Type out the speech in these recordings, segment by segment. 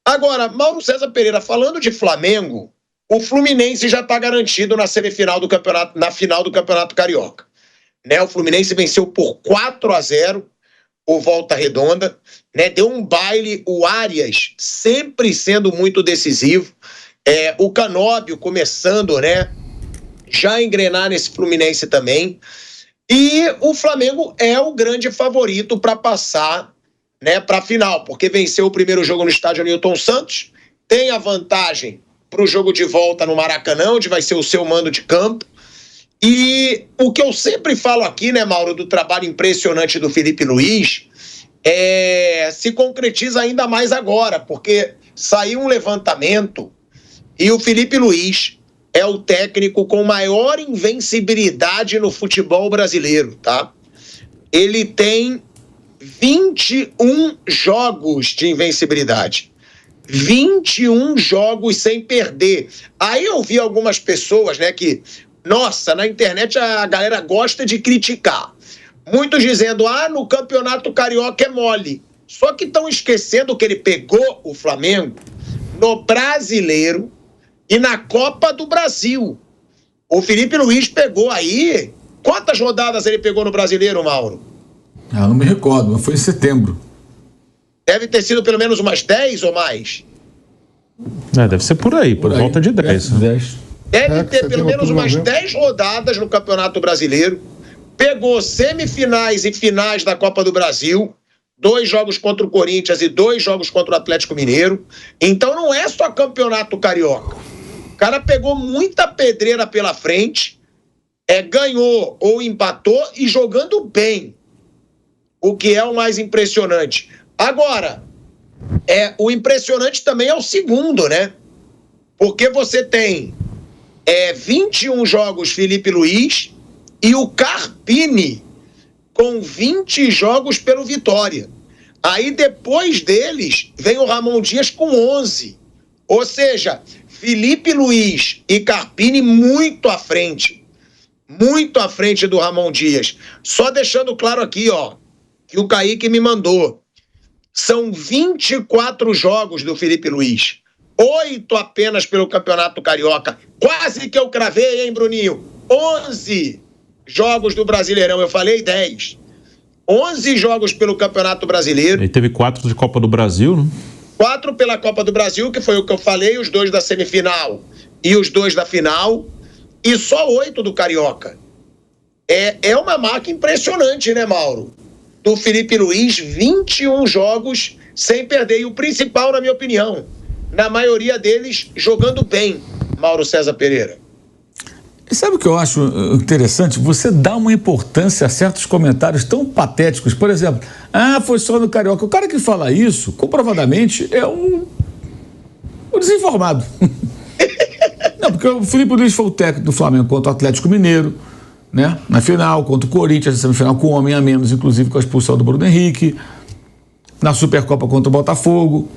Agora, Mauro César Pereira, falando de Flamengo, o Fluminense já está garantido na semifinal do campeonato, na final do Campeonato Carioca. Né? O Fluminense venceu por 4-0 o Volta Redonda, né? Deu um baile, o Arias sempre sendo muito decisivo, o Canóbio começando, né? Já engrenar nesse Fluminense também. E o Flamengo é o grande favorito para passar, né, para a final, porque venceu o primeiro jogo no estádio Newton Santos, tem a vantagem para o jogo de volta no Maracanã, onde vai ser o seu mando de campo. E o que eu sempre falo aqui, né, Mauro, do trabalho impressionante do Felipe Luiz, se concretiza ainda mais agora, porque saiu um levantamento e o Felipe Luiz é o técnico com maior invencibilidade no futebol brasileiro, tá? Ele tem 21 jogos de invencibilidade. 21 jogos sem perder. Aí eu vi algumas pessoas, né, que, nossa, na internet a galera gosta de criticar. Muitos dizendo, no Campeonato Carioca é mole. Só que estão esquecendo que ele pegou o Flamengo no Brasileiro e na Copa do Brasil. O Felipe Luiz pegou aí... Quantas rodadas ele pegou no Brasileiro, Mauro? Não me recordo, mas foi em setembro. Deve ter sido pelo menos umas 10 ou mais. Deve ser por aí, por volta de 10. Deve ter pelo menos umas 10 rodadas no Campeonato Brasileiro. Pegou semifinais e finais da Copa do Brasil. 2 jogos contra o Corinthians e 2 jogos contra o Atlético Mineiro. Então não é só Campeonato Carioca. O cara pegou muita pedreira pela frente, ganhou ou empatou e jogando bem. O que é o mais impressionante. Agora, o impressionante também é o segundo, né? Porque você tem 21 jogos Felipe Luiz e o Carpini com 20 jogos pelo Vitória. Aí depois deles vem o Ramon Dias com 11. Ou seja, Felipe Luiz e Carpini muito à frente do Ramon Dias. Só deixando claro aqui, que o Kaique me mandou. São 24 jogos do Felipe Luiz. 8 apenas pelo Campeonato Carioca. Quase que eu cravei, hein, Bruninho? 11 jogos do Brasileirão. Eu falei 10. 11 jogos pelo Campeonato Brasileiro. Ele teve 4 de Copa do Brasil, né? 4 pela Copa do Brasil, que foi o que eu falei, os 2 da semifinal e os 2 da final. E só 8 do Carioca. É uma marca impressionante, né, Mauro? Do Felipe Luiz, 21 jogos sem perder. E o principal, na minha opinião, na maioria deles, jogando bem, Mauro César Pereira. E sabe o que eu acho interessante? Você dá uma importância a certos comentários tão patéticos. Por exemplo, foi só no Carioca. O cara que fala isso, comprovadamente, é um desinformado. Não, porque o Felipe Luiz foi o técnico do Flamengo contra o Atlético Mineiro, né? Na final, contra o Corinthians, na semifinal com um homem a menos, inclusive com a expulsão do Bruno Henrique. Na Supercopa contra o Botafogo.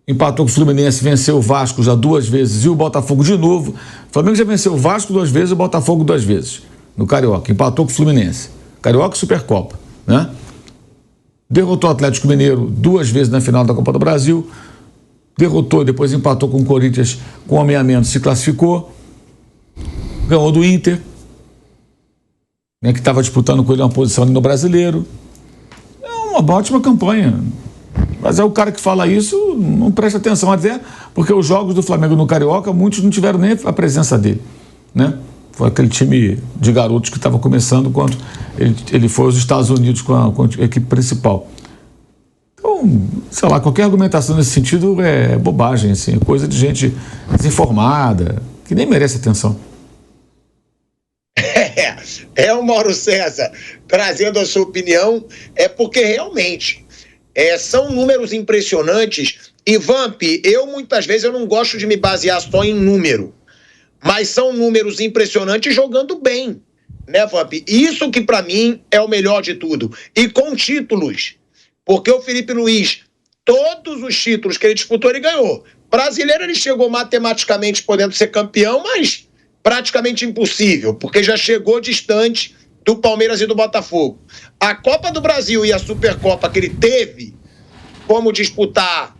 Empatou com o Fluminense, venceu o Vasco já 2 vezes e o Botafogo de novo. O Flamengo já venceu o Vasco 2 vezes e o Botafogo 2 vezes no Carioca. Empatou com o Fluminense. Carioca e Supercopa, né? Derrotou o Atlético Mineiro 2 vezes na final da Copa do Brasil. Derrotou e depois empatou com o Corinthians com homem a menos, se classificou. Ganhou do Inter, né, que estava disputando com ele uma posição ali no Brasileiro. É uma ótima campanha. Mas o cara que fala isso não presta atenção até, porque os jogos do Flamengo no Carioca, muitos não tiveram nem a presença dele, né? Foi aquele time de garotos que estava começando quando ele foi aos Estados Unidos com a equipe principal. Então, sei lá, qualquer argumentação nesse sentido é bobagem, assim, é coisa de gente desinformada, que nem merece atenção. O Mauro César trazendo a sua opinião, porque realmente são números impressionantes. E, Vamp, muitas vezes eu não gosto de me basear só em número, mas são números impressionantes jogando bem, né, Vamp? Isso que para mim é o melhor de tudo. E com títulos, porque o Felipe Luiz, todos os títulos que ele disputou, ele ganhou. Brasileiro, ele chegou matematicamente podendo ser campeão, mas praticamente impossível, porque já chegou distante do Palmeiras e do Botafogo. A Copa do Brasil e a Supercopa que ele teve como disputar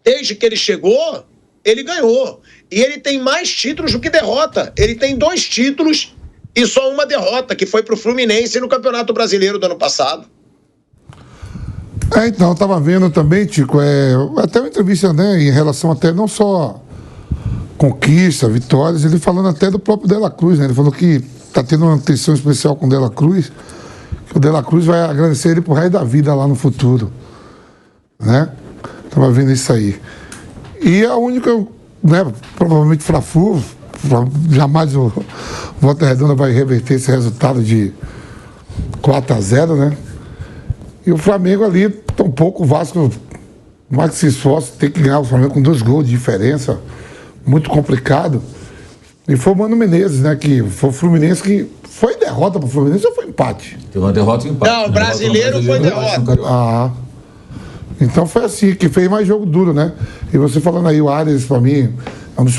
desde que ele chegou, ele ganhou. E ele tem mais títulos do que derrota. Ele tem 2 títulos e só uma derrota, que foi pro Fluminense no Campeonato Brasileiro do ano passado. Então, eu estava vendo também, Tico, até uma entrevista, né, em relação até não só conquista, vitórias, ele falando até do próprio De La Cruz, né? Ele falou que está tendo uma atenção especial com o De La Cruz, que o De La Cruz vai agradecer ele pro resto da vida lá no futuro, né? Estava vendo isso aí. E a única, né, provavelmente Fla-Flu, jamais o Volta Redonda vai reverter esse resultado de 4-0, né? E o Flamengo ali, tampouco o Vasco, mais que se esforce, tem que ganhar o Flamengo com 2 gols de diferença, muito complicado. E foi o Mano Menezes, né, que foi o Fluminense que foi derrota para o Fluminense ou foi empate? Teve uma derrota e empate. Não, o brasileiro foi derrota. Então foi assim, que fez mais jogo duro, né? E você falando aí, o Arias, para mim, é um dos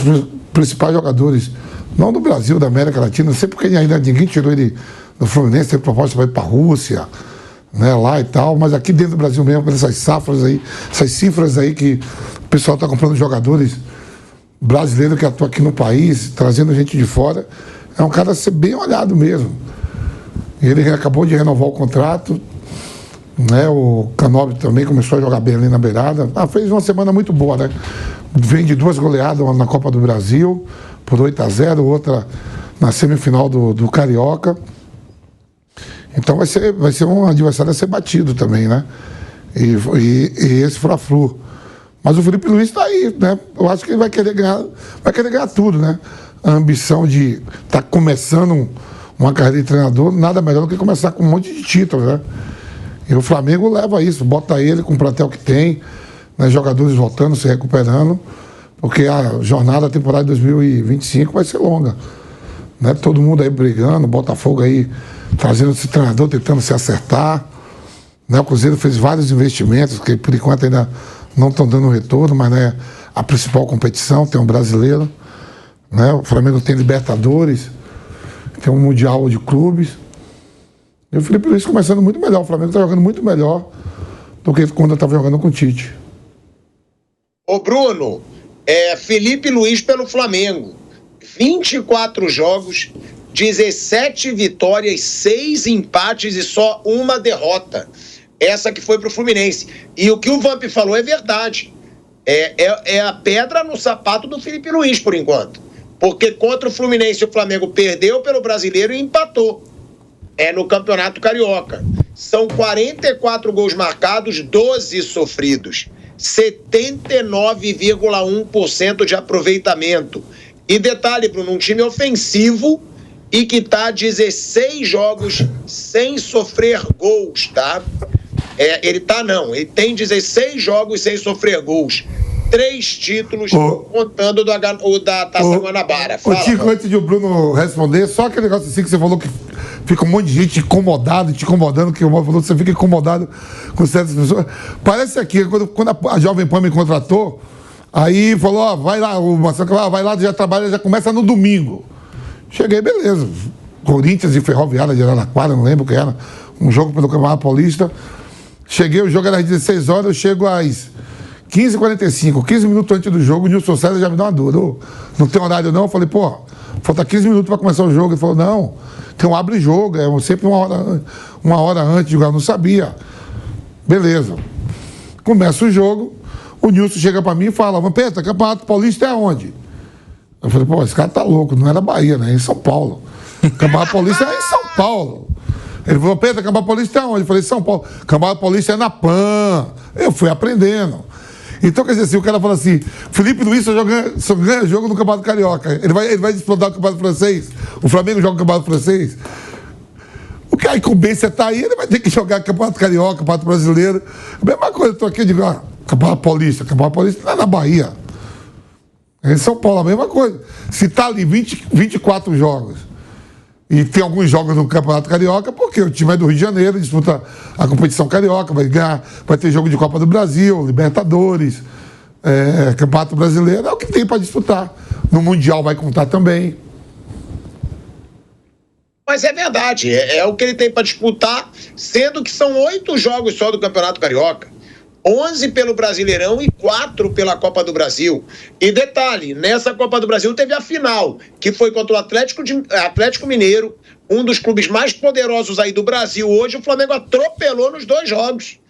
principais jogadores, não do Brasil, da América Latina, não sei porque ainda ninguém tirou ele do Fluminense, teve proposta para ir para a Rússia, né, lá e tal, mas aqui dentro do Brasil mesmo, com essas safras aí, essas cifras aí que o pessoal está comprando jogadores brasileiros que atuam aqui no país, trazendo gente de fora, é um cara a ser bem olhado mesmo. Ele acabou de renovar o contrato, né, o Canóbio também começou a jogar bem ali na beirada. Fez uma semana muito boa, né? Vem de 2 goleadas, uma na Copa do Brasil, por 8-0, outra na semifinal do Carioca. Então vai ser um adversário a ser batido também, né? E esse Fla-Flu. Mas o Felipe Luiz está aí, né? Eu acho que ele vai querer ganhar tudo, né? A ambição de estar começando uma carreira de treinador, nada melhor do que começar com um monte de títulos, né? E o Flamengo leva isso, bota ele com o plantel que tem, né? Jogadores voltando, se recuperando, porque a jornada, a temporada de 2025 vai ser longa, né? Todo mundo aí brigando, Botafogo aí trazendo esse treinador, tentando se acertar, né? O Cruzeiro fez vários investimentos que por enquanto ainda não estão dando retorno, mas né, a principal competição tem um brasileiro, né? O Flamengo tem Libertadores, tem um Mundial de Clubes. E o Felipe Luiz começando muito melhor. O Flamengo está jogando muito melhor do que quando estava jogando com o Tite. Ô Bruno, Felipe Luiz pelo Flamengo. 24 jogos, 17 vitórias, 6 empates e só uma derrota. Essa que foi pro Fluminense. E o que o Vamp falou é verdade. É a pedra no sapato do Felipe Luiz, por enquanto. Porque contra o Fluminense o Flamengo perdeu pelo Brasileiro e empatou. No Campeonato Carioca. São 44 gols marcados, 12 sofridos. 79,1% de aproveitamento. E detalhe, Bruno, um time ofensivo e que está 16 jogos sem sofrer gols, tá? Ele tem 16 jogos sem sofrer gols. 3 títulos, contando da Taça Guanabara. Ô, Tico, antes de o Bruno responder, só aquele negócio assim que você falou que fica um monte de gente te incomodando, que o Mauro falou que você fica incomodado com certas pessoas. Parece aqui, quando a Jovem Pan me contratou, aí falou, vai lá, o Marcelo, vai lá, já trabalha, já começa no domingo. Cheguei, beleza. Corinthians e Ferroviária de Araraquara, não lembro o que era, um jogo pelo Campeonato Paulista. Cheguei, o jogo era às 16 horas, eu chego às 15h45, 15 minutos antes do jogo, o Nilson César já me deu uma dúvida. Não tem horário não? Eu falei, falta 15 minutos para começar o jogo. Ele falou, não, tem um abre-jogo, sempre uma hora antes de jogar. Eu não sabia. Beleza. Começa o jogo, o Nilson chega para mim e fala, Vampeta, Campeonato Paulista é onde? Eu falei, esse cara tá louco, não era Bahia, né? É em São Paulo. Campeonato Paulista é em São Paulo. Ele falou, Campeonato Paulista é onde? Eu falei, São Paulo. Campeonato Paulista é na PAN. Eu fui aprendendo. Então, quer dizer assim, o cara fala assim, Felipe Luiz só ganha jogo no Campeonato Carioca. Ele vai disputar o Campeonato Francês. O Flamengo joga o Campeonato Francês. O que a incumbência tá aí, ele vai ter que jogar Campeonato Carioca, Campeonato Brasileiro. A mesma coisa, eu tô aqui e digo, Campeonato Paulista não é na Bahia. É em São Paulo, a mesma coisa. Se tá ali 24 jogos, e tem alguns jogos no Campeonato Carioca, porque o time é do Rio de Janeiro, disputa a competição carioca, vai ter jogo de Copa do Brasil, Libertadores, Campeonato Brasileiro, é o que tem para disputar. No Mundial vai contar também. Mas é verdade, é o que ele tem para disputar, sendo que são 8 jogos só do Campeonato Carioca. 11 pelo Brasileirão e 4 pela Copa do Brasil. E detalhe, nessa Copa do Brasil teve a final, que foi contra o Atlético Mineiro, um dos clubes mais poderosos aí do Brasil. Hoje o Flamengo atropelou nos 2 jogos,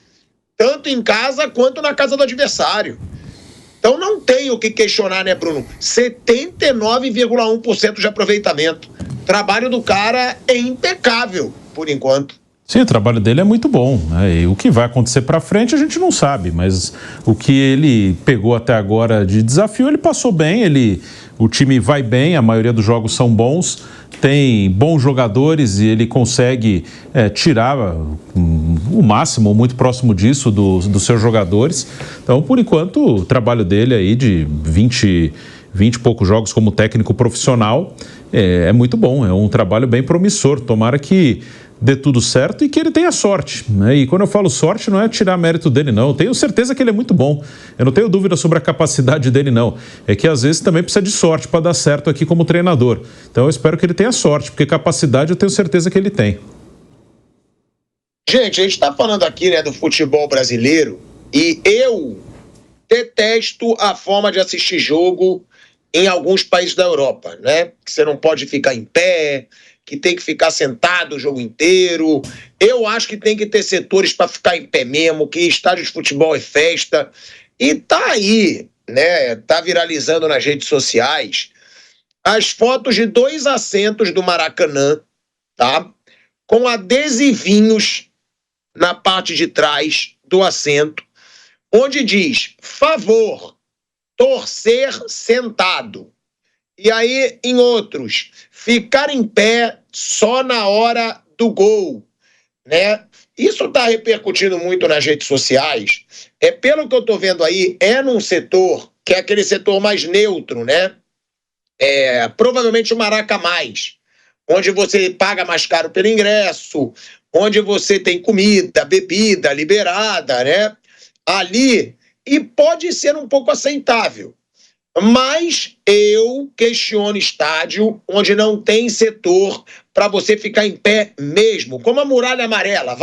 tanto em casa quanto na casa do adversário. Então não tem o que questionar, né, Bruno? 79,1% de aproveitamento. O trabalho do cara é impecável, por enquanto. Sim, o trabalho dele é muito bom, né? E o que vai acontecer para frente a gente não sabe, mas o que ele pegou até agora de desafio, ele passou bem, o time vai bem, a maioria dos jogos são bons, tem bons jogadores e ele consegue tirar o máximo, ou muito próximo disso, dos seus jogadores. Então, por enquanto, o trabalho dele aí de 20 e poucos jogos como técnico profissional é muito bom, é um trabalho bem promissor. Tomara que dê tudo certo e que ele tenha sorte, né? E quando eu falo sorte, não é tirar mérito dele, não. Eu tenho certeza que ele é muito bom. Eu não tenho dúvida sobre a capacidade dele, não. É que às vezes também precisa de sorte para dar certo aqui como treinador. Então eu espero que ele tenha sorte, porque capacidade eu tenho certeza que ele tem. Gente, a gente está falando aqui, né, do futebol brasileiro, e eu detesto a forma de assistir jogo em alguns países da Europa, né? Que você não pode ficar em pé, que tem que ficar sentado o jogo inteiro. Eu acho que tem que ter setores para ficar em pé mesmo, que estádio de futebol é festa. E tá aí, né? Tá viralizando nas redes sociais as fotos de 2 assentos do Maracanã, tá? Com adesivinhos na parte de trás do assento, onde diz: favor, torcer sentado. E aí, em outros, ficar em pé só na hora do gol, né? Isso está repercutindo muito nas redes sociais. Pelo que eu estou vendo aí, num setor que é aquele setor mais neutro, né? Provavelmente o Maraca Mais, onde você paga mais caro pelo ingresso, onde você tem comida, bebida liberada, né? Ali, e pode ser um pouco aceitável. Mas eu questiono estádio onde não tem setor para você ficar em pé mesmo, como a Muralha Amarela,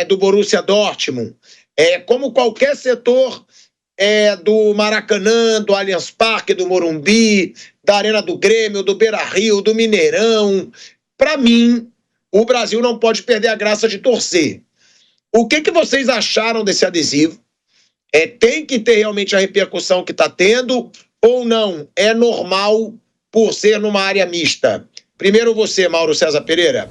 do Borussia Dortmund, como qualquer setor do Maracanã, do Allianz Parque, do Morumbi, da Arena do Grêmio, do Beira-Rio, do Mineirão. Para mim, o Brasil não pode perder a graça de torcer. O que vocês acharam desse adesivo? Tem que ter realmente a repercussão que está tendo ou não? É normal por ser numa área mista? Primeiro você, Mauro César Pereira.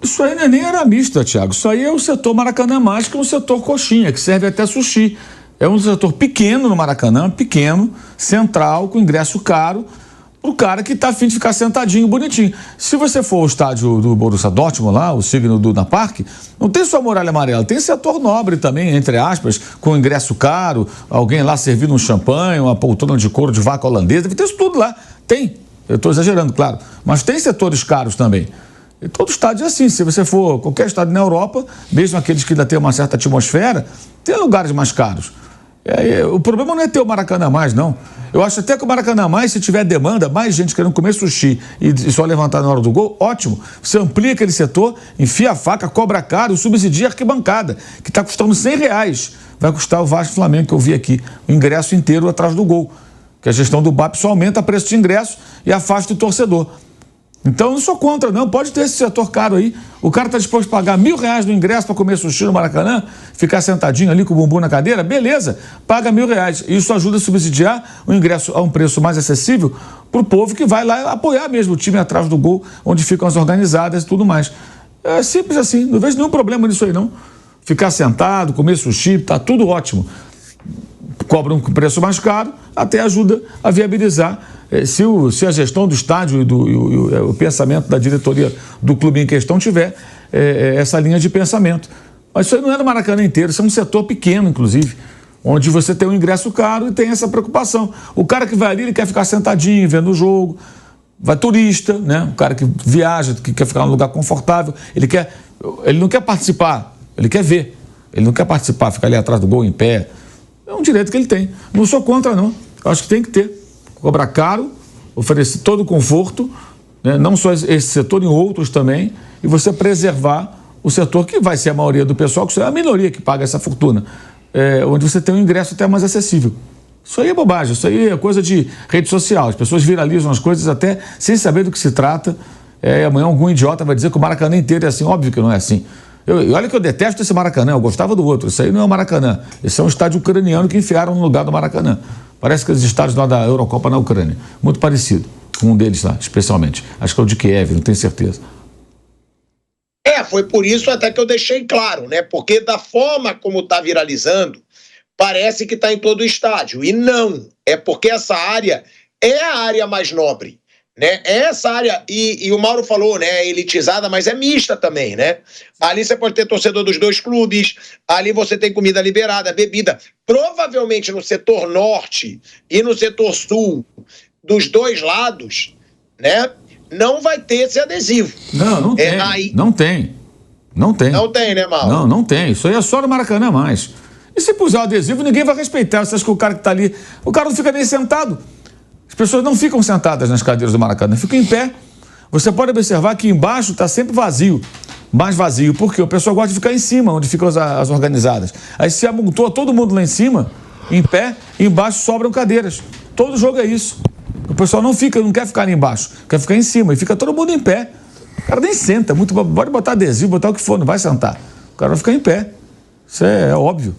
Isso aí não é nem área mista, Thiago. Isso aí é o setor Maracanã Mais, que é um setor coxinha, que serve até sushi. É um setor pequeno no Maracanã, pequeno, central, com ingresso caro, pro cara que tá afim de ficar sentadinho, bonitinho. Se você for ao estádio do Borussia Dortmund lá, o signo do Duna Park, não tem só Muralha Amarela, tem setor nobre também, entre aspas, com ingresso caro, alguém lá servindo um champanhe, uma poltrona de couro de vaca holandesa, tem isso tudo lá. Tem, eu estou exagerando, claro, mas tem setores caros também. E todo estádio é assim, se você for qualquer estádio na Europa, mesmo aqueles que ainda tem uma certa atmosfera, tem lugares mais caros. O problema não é ter o Maracanã Mais, não. Eu acho até que o Maracanã Mais, se tiver demanda, mais gente querendo comer sushi e só levantar na hora do gol, ótimo. Você amplia aquele setor, enfia a faca, cobra caro, subsidia a arquibancada, que está custando R$100. Vai custar o Vasco e Flamengo, que eu vi aqui, o ingresso inteiro atrás do gol. Que a gestão do BAP só aumenta o preço de ingresso e afasta o torcedor. Então, eu não sou contra, não. Pode ter esse setor caro aí. O cara está disposto a pagar R$1.000 no ingresso para comer sushi no Maracanã, ficar sentadinho ali com o bumbum na cadeira, beleza, paga R$1.000. Isso ajuda a subsidiar o ingresso a um preço mais acessível para o povo que vai lá apoiar mesmo o time atrás do gol, onde ficam as organizadas e tudo mais. É simples assim, não vejo nenhum problema nisso aí, não. Ficar sentado, comer sushi, tá tudo ótimo. Cobra um preço mais caro, até ajuda a viabilizar. Se a gestão do estádio e o pensamento da diretoria do clube em questão tiver essa linha de pensamento. Mas isso aí não é no Maracanã inteiro, isso é um setor pequeno, inclusive, onde você tem um ingresso caro e tem essa preocupação. O cara que vai ali, ele quer ficar sentadinho, vendo o jogo, vai turista, né? O cara que viaja, que quer ficar num lugar confortável, ele não quer participar, ele quer ver. Ele não quer participar, ficar ali atrás do gol em pé. É um direito que ele tem. Não sou contra, não. Eu acho que tem que ter. Cobrar caro, oferecer todo o conforto, né? Não só esse setor, em outros também, e você preservar o setor que vai ser a maioria do pessoal, que é a minoria que paga essa fortuna. onde você tem um ingresso até mais acessível. Isso aí é bobagem, isso aí é coisa de rede social. As pessoas viralizam as coisas até sem saber do que se trata. Amanhã algum idiota vai dizer que o Maracanã inteiro é assim. Óbvio que não é assim. E olha que eu detesto esse Maracanã, eu gostava do outro. Isso aí não é o Maracanã. Esse é um estádio ucraniano que enfiaram no lugar do Maracanã. Parece que os estádios lá da Eurocopa na Ucrânia. Muito parecido com um deles lá, especialmente. Acho que é o de Kiev, não tenho certeza. Foi por isso até que eu deixei claro, né? Porque da forma como está viralizando, parece que está em todo o estádio. E não, é porque essa área é a área mais nobre, né? Essa área, e o Mauro falou, né? É elitizada, mas é mista também, né? Ali você pode ter torcedor dos dois clubes, ali você tem comida liberada, bebida. Provavelmente no setor norte e no setor sul, dos dois lados, né? Não vai ter esse adesivo. Não tem. Não tem. Não tem. Não tem, né, Mauro? Não tem. Isso aí é só no Maracanã mais. E se puser o adesivo, ninguém vai respeitar. Você acha que o cara que está ali, o cara não fica nem sentado. As pessoas não ficam sentadas nas cadeiras do Maracanã, ficam em pé. Você pode observar que embaixo está sempre vazio. Mais vazio. Por quê? O pessoal gosta de ficar em cima, onde ficam as organizadas. Aí se amontoa todo mundo lá em cima, em pé, e embaixo sobram cadeiras. Todo jogo é isso. O pessoal não quer ficar ali embaixo, quer ficar em cima. E fica todo mundo em pé. O cara nem senta. Pode botar adesivo, botar o que for, não vai sentar. O cara vai ficar em pé. Isso é óbvio.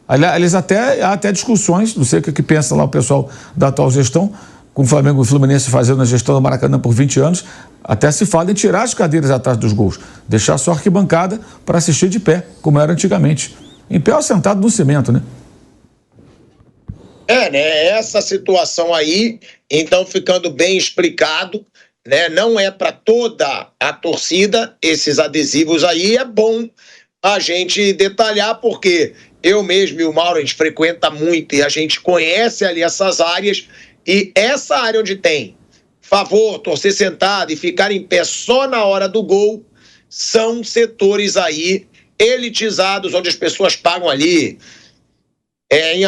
Aliás, há até discussões, não sei o que pensa lá o pessoal da atual gestão, com o Flamengo e o Fluminense fazendo a gestão do Maracanã por 20 anos, até se fala em tirar as cadeiras atrás dos gols, deixar só arquibancada para assistir de pé, como era antigamente. Em pé ou sentado no cimento, né? Né? Essa situação aí, então ficando bem explicado, né? Não é para toda a torcida esses adesivos aí, é bom a gente detalhar, porque eu mesmo e o Mauro, a gente frequenta muito e a gente conhece ali essas áreas, e essa área onde tem favor, torcer sentado e ficar em pé só na hora do gol, são setores aí elitizados, onde as pessoas pagam ali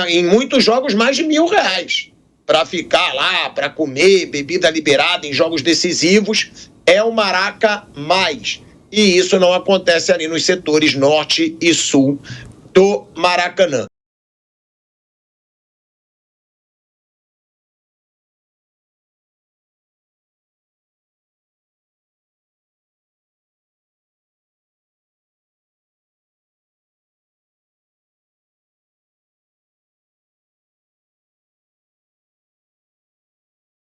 em muitos jogos mais de R$1.000 para ficar lá, para comer, bebida liberada em jogos decisivos. É o Maraca mais. E isso não acontece ali nos setores norte e sul do Maracanã.